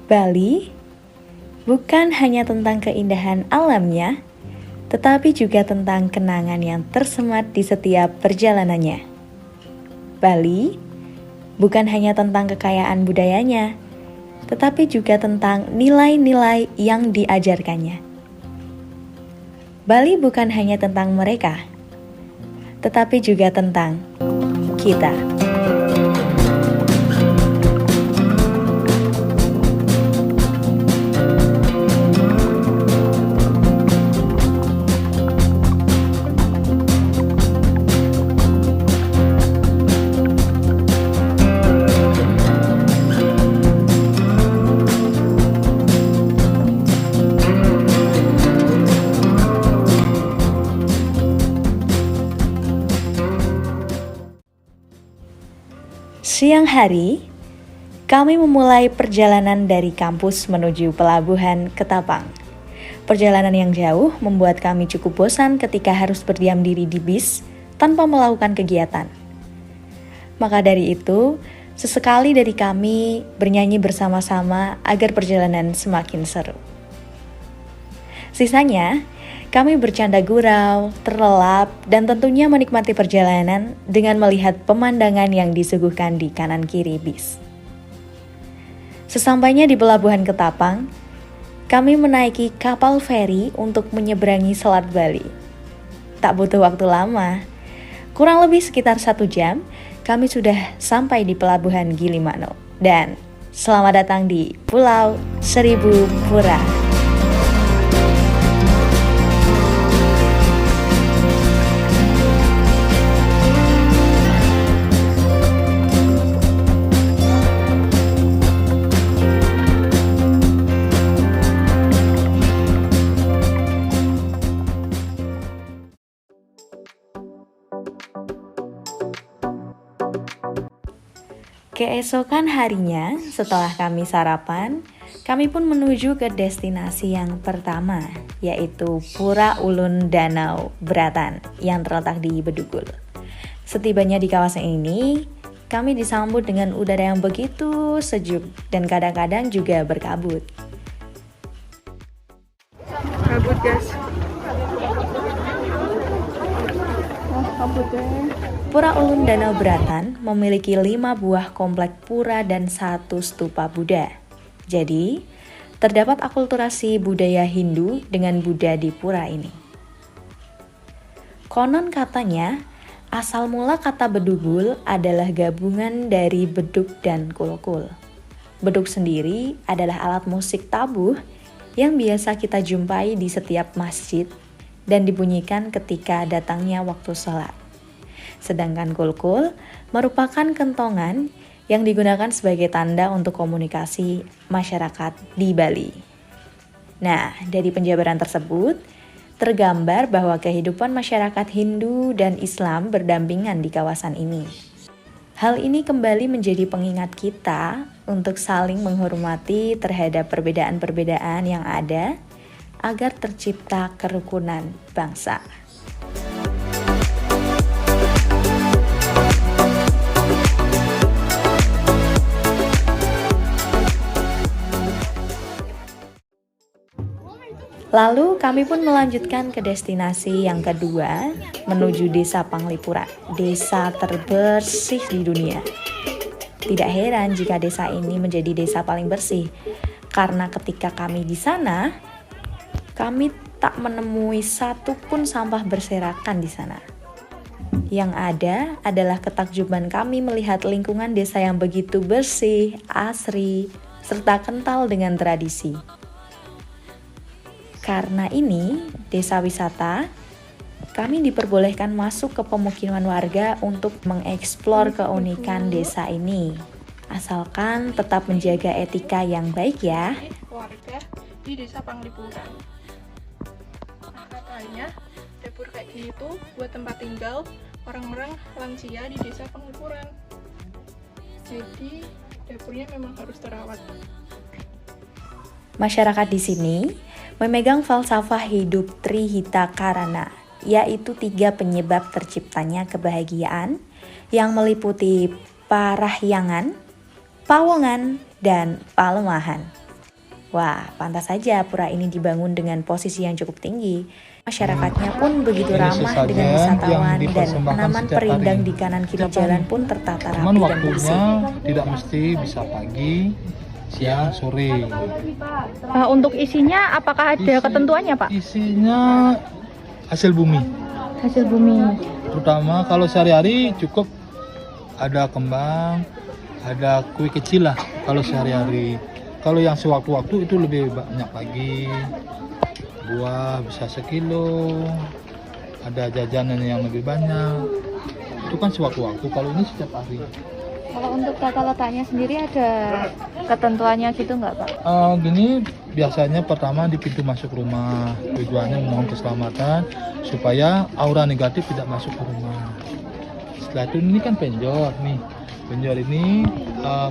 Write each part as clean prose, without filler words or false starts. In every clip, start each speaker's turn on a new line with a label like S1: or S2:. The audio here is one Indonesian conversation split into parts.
S1: Bali bukan hanya tentang keindahan alamnya, tetapi juga tentang kenangan yang tersemat di setiap perjalanannya. Bali bukan hanya tentang kekayaan budayanya, tetapi juga tentang nilai-nilai yang diajarkannya. Bali bukan hanya tentang mereka, tetapi juga tentang kita. Siang hari, kami memulai perjalanan dari kampus menuju pelabuhan Ketapang. Perjalanan yang jauh membuat kami cukup bosan ketika harus berdiam diri di bis tanpa melakukan kegiatan. Maka dari itu, sesekali dari kami bernyanyi bersama-sama agar perjalanan semakin seru. Sisanya, kami bercanda gurau, terlelap, dan tentunya menikmati perjalanan dengan melihat pemandangan yang disuguhkan di kanan kiri bis. Sesampainya di pelabuhan Ketapang, kami menaiki kapal feri untuk menyeberangi Selat Bali. Tak butuh waktu lama, kurang lebih sekitar 1 jam, kami sudah sampai di pelabuhan Gilimanuk. Dan selamat datang di Pulau Seribu Pura. Keesokan harinya, setelah kami sarapan, kami pun menuju ke destinasi yang pertama, yaitu Pura Ulun Danau Beratan yang terletak di Bedugul. Setibanya di kawasan ini, kami disambut dengan udara yang begitu sejuk dan kadang-kadang juga berkabut.
S2: Kabut guys.
S1: Pura Ulun Danau Beratan memiliki 5 buah komplek pura dan 1 stupa Buddha. Jadi, terdapat akulturasi budaya Hindu dengan Buddha di pura ini. Konon katanya, asal mula kata bedugul adalah gabungan dari beduk dan kulkul. Beduk sendiri adalah alat musik tabuh yang biasa kita jumpai di setiap masjid dan dibunyikan ketika datangnya waktu sholat. Sedangkan kulkul merupakan kentongan yang digunakan sebagai tanda untuk komunikasi masyarakat di Bali. Nah, dari penjabaran tersebut, tergambar bahwa kehidupan masyarakat Hindu dan Islam berdampingan di kawasan ini. Hal ini kembali menjadi pengingat kita untuk saling menghormati terhadap perbedaan-perbedaan yang ada agar tercipta kerukunan bangsa. Lalu kami pun melanjutkan ke destinasi yang kedua, menuju Desa Panglipuran, desa terbersih di dunia. Tidak heran jika desa ini menjadi desa paling bersih, karena ketika kami di sana, kami tak menemui satu pun sampah berserakan di sana. Yang ada adalah ketakjuban kami melihat lingkungan desa yang begitu bersih, asri, serta kental dengan tradisi. Karena ini, desa wisata, kami diperbolehkan masuk ke pemukiman warga untuk mengeksplor keunikan desa ini. Asalkan tetap menjaga etika yang baik ya.
S2: Warga di Desa Panglipuran. Nah, katanya dapur kayak gini tuh buat tempat tinggal orang-orang lansia di Desa Panglipuran. Jadi dapurnya memang harus terawat.
S1: Masyarakat di sini memegang falsafah hidup Trihita Karana, yaitu 3 penyebab terciptanya kebahagiaan yang meliputi parahyangan, pawongan, dan palemahan. Wah, pantas saja pura ini dibangun dengan posisi yang cukup tinggi. Masyarakatnya pun begitu ramah dengan wisatawan dan tanaman perindang di kanan kiri jalan pun tertata rapi
S3: Cuman
S1: dan
S3: waktunya
S1: bersih.
S3: tidak mesti bisa pagi, siang, sore.
S4: Untuk isinya apakah ada ketentuannya, Pak?
S3: Isinya hasil bumi.
S4: Hasil bumi.
S3: Terutama kalau sehari-hari cukup ada kembang, ada kue kecil lah kalau sehari-hari. Kalau yang sewaktu-waktu itu lebih banyak lagi. Buah bisa 1 kilo, ada jajanan yang lebih banyak. Itu kan sewaktu-waktu, kalau ini setiap hari.
S4: Kalau untuk tata letaknya sendiri ada ketentuannya gitu nggak, Pak?
S3: Gini, biasanya pertama di pintu masuk rumah. Tujuannya memohon keselamatan supaya aura negatif tidak masuk ke rumah. Setelah itu ini kan penjor nih. Penjor ini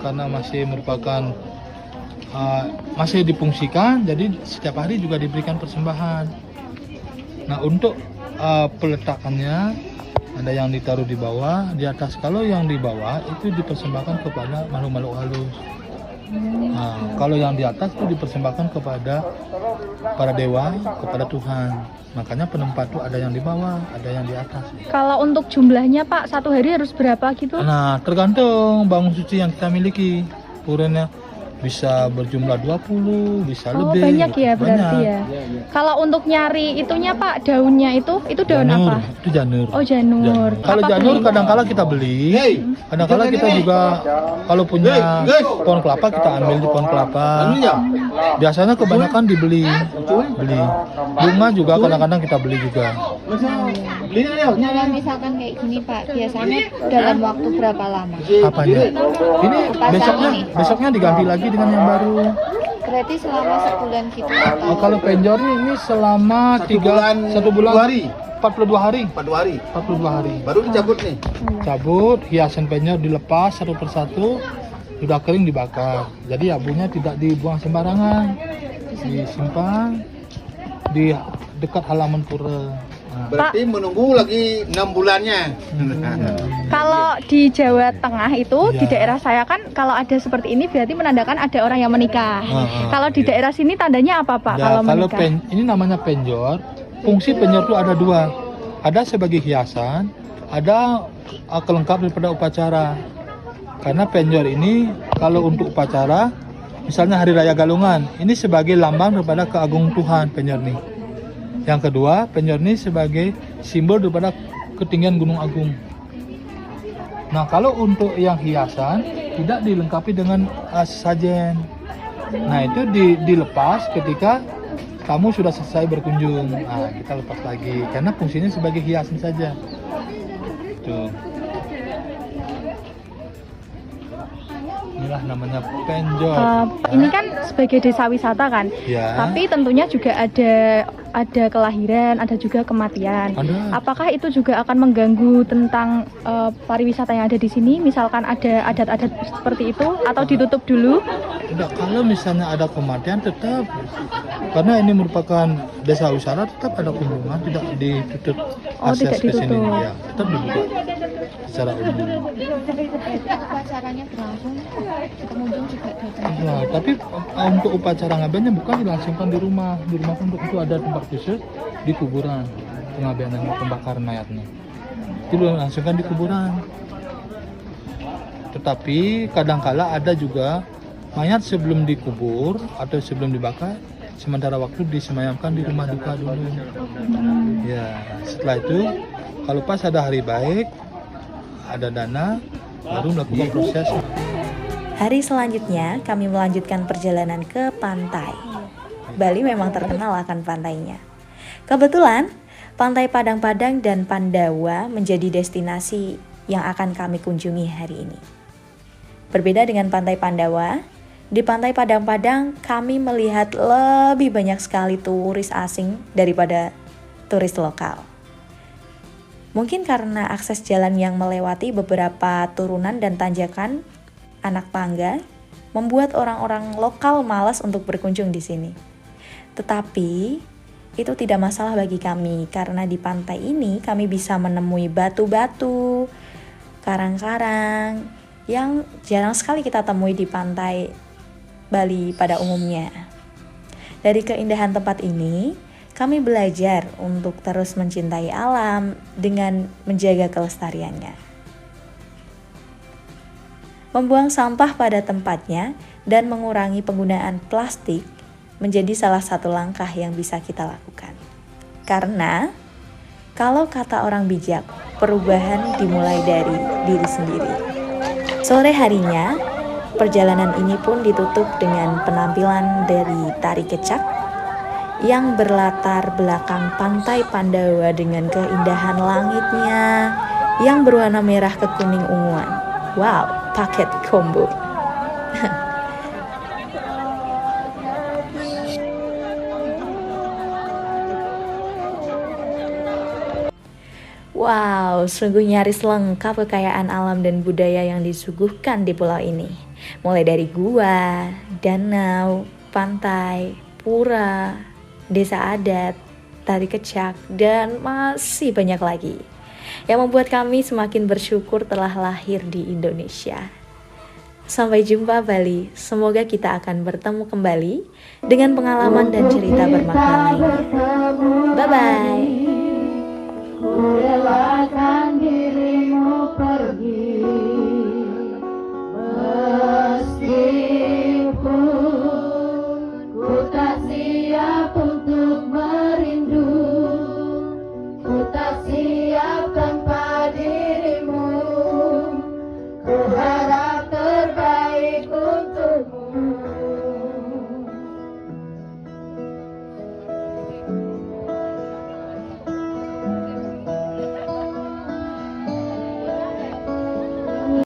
S3: karena masih merupakan masih difungsikan, jadi setiap hari juga diberikan persembahan. Nah, untuk peletakannya ada yang ditaruh di bawah, di atas. Kalau yang di bawah itu dipersembahkan kepada makhluk-makhluk halus. Nah, kalau yang di atas itu dipersembahkan kepada para dewa, kepada Tuhan. Makanya penempat itu ada yang di bawah, ada yang di atas.
S4: Kalau untuk jumlahnya, Pak, satu hari harus berapa gitu?
S3: Nah, tergantung bangun suci yang kita miliki. Puranya bisa berjumlah 20, bisa lebih.
S4: Banyak ya berarti
S3: banyak.
S4: ya. Kalau untuk nyari itunya, Pak, daunnya itu daun
S3: Janur,
S4: apa?
S3: itu janur.
S4: Oh, janur.
S3: Kalau
S4: Apa
S3: janur
S4: beli?
S3: kadang-kala kita beli, kadang-kala kita juga kalau punya pohon kelapa kita ambil di pohon kelapa. Biasanya kebanyakan dibeli. Bunga juga kadang-kadang kita beli juga.
S5: Kalau misalkan kayak gini Pak, biasanya dalam waktu berapa lama?
S3: Apanya? Ini besoknya diganti lagi dengan yang baru.
S5: Berarti selama sebulan gitu atau?
S3: Kalau penjor ini selama 1 bulan 42 hari. 42 hari.
S6: Baru dicabut nih.
S3: Cabut, hiasan penjor dilepas satu persatu, sudah kering dibakar. Jadi abunya tidak dibuang sembarangan, disimpan di dekat halaman pura.
S6: Berarti menunggu lagi 6 bulannya.
S4: Kalau di Jawa Tengah itu di
S3: Ya.
S4: daerah saya kan kalau ada seperti ini berarti menandakan ada orang yang menikah. Kalau di
S3: iya.
S4: daerah sini tandanya apa, Pak?
S3: Ya,
S4: Kalau
S3: kalau
S4: menikah?
S3: ini namanya penjor. Fungsi penjor itu ada 2. Ada sebagai hiasan, ada kelengkap daripada upacara. Karena penjor ini kalau untuk upacara, misalnya Hari Raya Galungan, ini sebagai lambang daripada keagungan Tuhan penjor ini. Yang kedua, penjor ini sebagai simbol daripada ketinggian Gunung Agung. Nah, kalau untuk yang hiasan tidak dilengkapi dengan sajen. Nah, itu dilepas ketika kamu sudah selesai berkunjung. Nah, kita lepas lagi karena fungsinya sebagai hiasan saja. Tuh. Inilah namanya penjor.
S4: Ini kan sebagai desa wisata kan,
S3: Ya.
S4: tapi tentunya juga ada kelahiran, ada juga kematian.
S3: Ada.
S4: Apakah itu juga akan mengganggu tentang pariwisata yang ada di sini? Misalkan ada adat-adat seperti itu atau ditutup dulu?
S3: Tidak, kalau misalnya ada kematian tetap, karena ini merupakan desa wisata, tetap ada kunjungan, tidak ditutup akses
S4: tidak
S3: ke sini.
S4: ditutup.
S3: Ya, tetap dibuka secara umum.
S5: Upacaranya berlangsung, pengunjung juga datang.
S3: Ya, tapi untuk upacara ngabennya bukan dilangsungkan di rumah. Di rumah kan untuk itu ada tempat khusus di kuburan pengabenan pembakaran mayatnya. Itu dilangsungkan di kuburan. Tetapi kadangkala ada juga mayat sebelum dikubur atau sebelum dibakar, sementara waktu disemayamkan di rumah duka dulu. Ya, setelah itu kalau pas ada hari baik, ada dana, baru melakukan proses.
S1: Hari selanjutnya kami melanjutkan perjalanan ke pantai. Bali memang terkenal akan pantainya. Kebetulan, Pantai Padang-Padang dan Pandawa menjadi destinasi yang akan kami kunjungi hari ini. Berbeda dengan Pantai Pandawa, di Pantai Padang-Padang kami melihat lebih banyak sekali turis asing daripada turis lokal. Mungkin karena akses jalan yang melewati beberapa turunan dan tanjakan anak tangga membuat orang-orang lokal malas untuk berkunjung di sini. Tetapi itu tidak masalah bagi kami karena di pantai ini kami bisa menemui batu-batu, karang-karang yang jarang sekali kita temui di pantai Bali pada umumnya. Dari keindahan tempat ini, kami belajar untuk terus mencintai alam dengan menjaga kelestariannya. Membuang sampah pada tempatnya dan mengurangi penggunaan plastik menjadi salah satu langkah yang bisa kita lakukan. Karena, kalau kata orang bijak, perubahan dimulai dari diri sendiri. Sore harinya, perjalanan ini pun ditutup dengan penampilan dari tari kecak yang berlatar belakang pantai Pandawa dengan keindahan langitnya yang berwarna merah ke kuning unguan. Wow, paket combo. Wow, sungguh nyaris lengkap kekayaan alam dan budaya yang disuguhkan di pulau ini. Mulai dari gua, danau, pantai, pura, desa adat, tari kecak, dan masih banyak lagi. Yang membuat kami semakin bersyukur telah lahir di Indonesia. Sampai jumpa Bali, semoga kita akan bertemu kembali dengan pengalaman dan cerita bermakna lainnya. Bye-bye.